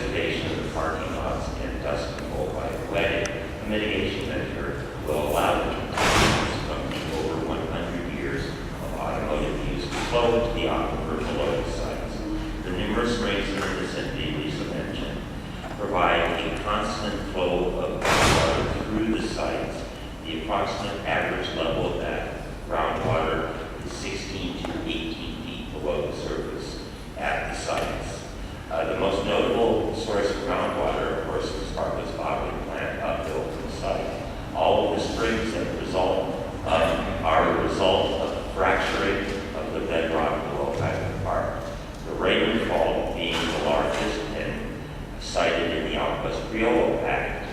designation of the parking lots and dust control by wetting, a mitigation measure will allow the contaminants from the over 100 years of automotive use to flow into the aquifer below the sites. The numerous springs in the vicinity Lisa mentioned provide a constant flow of groundwater through the sites. The approximate average level of that groundwater is 16 to 18 feet below the surface at the sites. The most notable source of groundwater, of course, is Sparklet's bottling plant uphill from the site. All of the springs that are a result of fracturing of the bedrock below Highland Park. The Raymond Fault being the largest and cited in the Alquist Riolo Pact.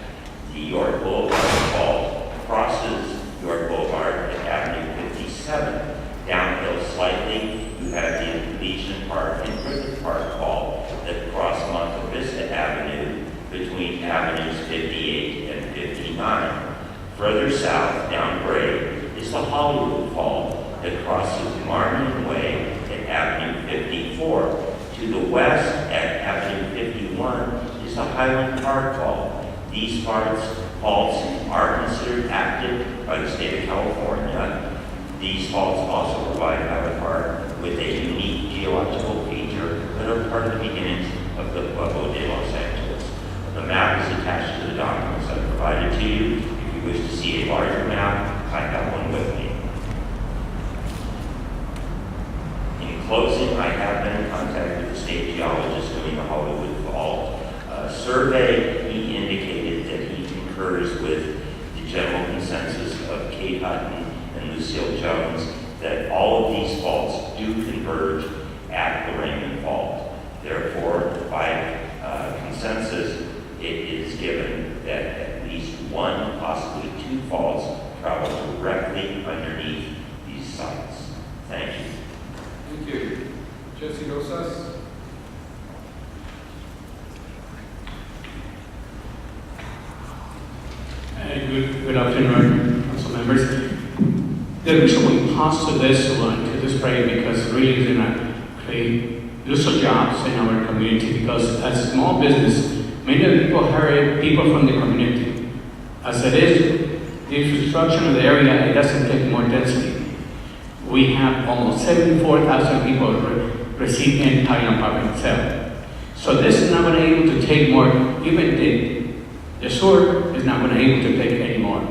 The York Boulevard Fault crosses York Boulevard at Avenue 57. Downhill slightly, you have the Legion Park and Cricket Park Fault that cross Monte Vista Avenue between Avenues 58 and 59. Further south, down grade, is the Hollywood Fault that crosses Martin Way at Avenue 54. To the west, at Avenue 51, is the Highland Park Fault. These faults are considered active by the state of California. These faults also provide Highland Park with a unique geological feature that are part of the beginnings of the Pueblo de Los Angeles. The map is attached to the documents I provided to you. If you wish to see a larger map, I have one with me. In closing, I have been in contact with the state geologist doing the Hollywood Fault survey. He indicated that he concurs with the general consensus of Kate Hutton and Lucille Jones that all of these faults do converge at the Raymond Fault. Therefore, by consensus, it is given that at least one, possibly two faults travel directly underneath these sites. Thank you. Thank you. Jesse Rosas. Good afternoon, council members. The reason we paused this project because really it's going to create lots of jobs in our community, because as a small business, many of the people hire people from the community. As it is, the infrastructure of the area, it doesn't take more density. We have almost 74,000 people receiving Highland Park itself. So this is not going to be able to take more, even the sewer is not going to be able to take any more.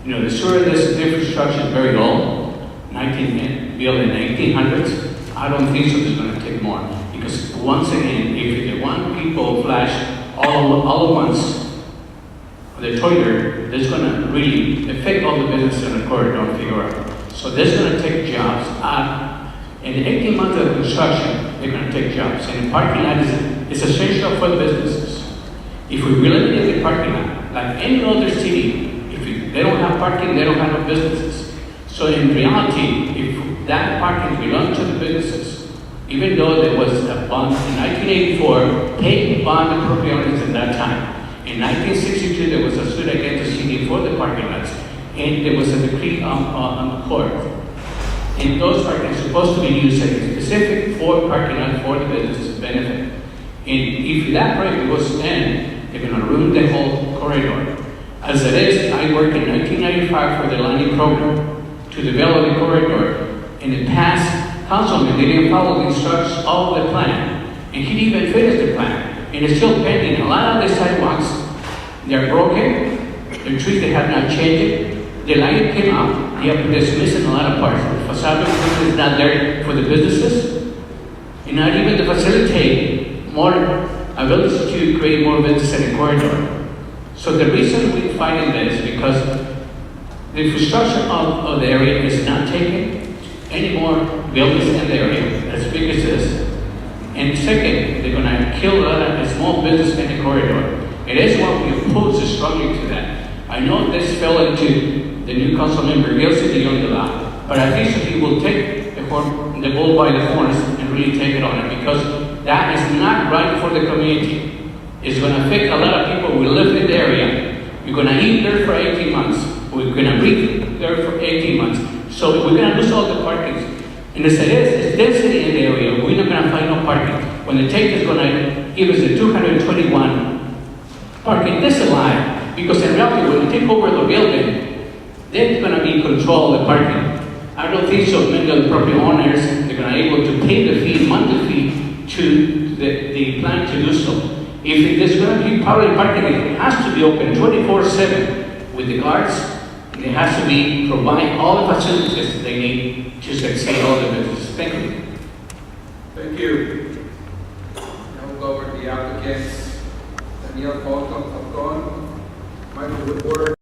You know, the sewer, this infrastructure is very old, built in the 1800s. I don't think so it's going to take more. Because once again, if the one people flash all at once, the toilet, that's going to really affect all the businesses in the corridor figure out. So this is going to take jobs. In the 18 months of construction, they're going to take jobs. And the parking lot is essential for the businesses. If we eliminate the parking lot, like any other city, they don't have parking, they don't have no businesses. So in reality, if that parking belongs to the businesses, even though there was a bond in 1984, paid bond the property owners at that time. In 1962, there was a suit against the city for the parking lots, and there was a decree on the court. And those parking are supposed to be used as specific for parking lot for the business benefit. And if that project was to end, they're going to ruin the whole corridor. As it is, I worked in 1995 for the Lining program to develop the corridor. In the past, councilman didn't follow the instructions of the plan, and he didn't even finish the plan. And it's still pending. A lot of the sidewalks, they're broken. The trees, they have not changed. The line came out. They have dismissing a lot of parts. The facade is not there for the businesses, and not even to facilitate more ability to create more business in the corridor. So the reason we're fighting this is because the infrastructure of the area is not taking any more buildings in the area, as big as this. And second, they're going to kill a lot of small business in the corridor. It is what we oppose strongly to that. I know this fell into the new council member, Gil City, but I think so he will take the bull by the horns and really take it on it, because that is not right for the community. It's going to affect a lot of people who live in the area. We're going to eat there for 18 months. We're going to breathe there for 18 months. So we're going to lose all the parking. And as it is, it's density in the area. We're not going to find no parking. When the take is gonna give us the 221 parking, that's a lie. Because in reality, when they take over the building, they're gonna be in control of the parking. I don't think so many of the property owners, they're gonna be able to pay the fee, monthly fee, to the plan to do so. If there's gonna be public parking, it has to be open 24/7 with the guards. And it has to be, provide all the facilities they need to succeed all the business. Thank you. Thank you. Now we'll go over to the applicants. Daniel Paul, Michael Woodward.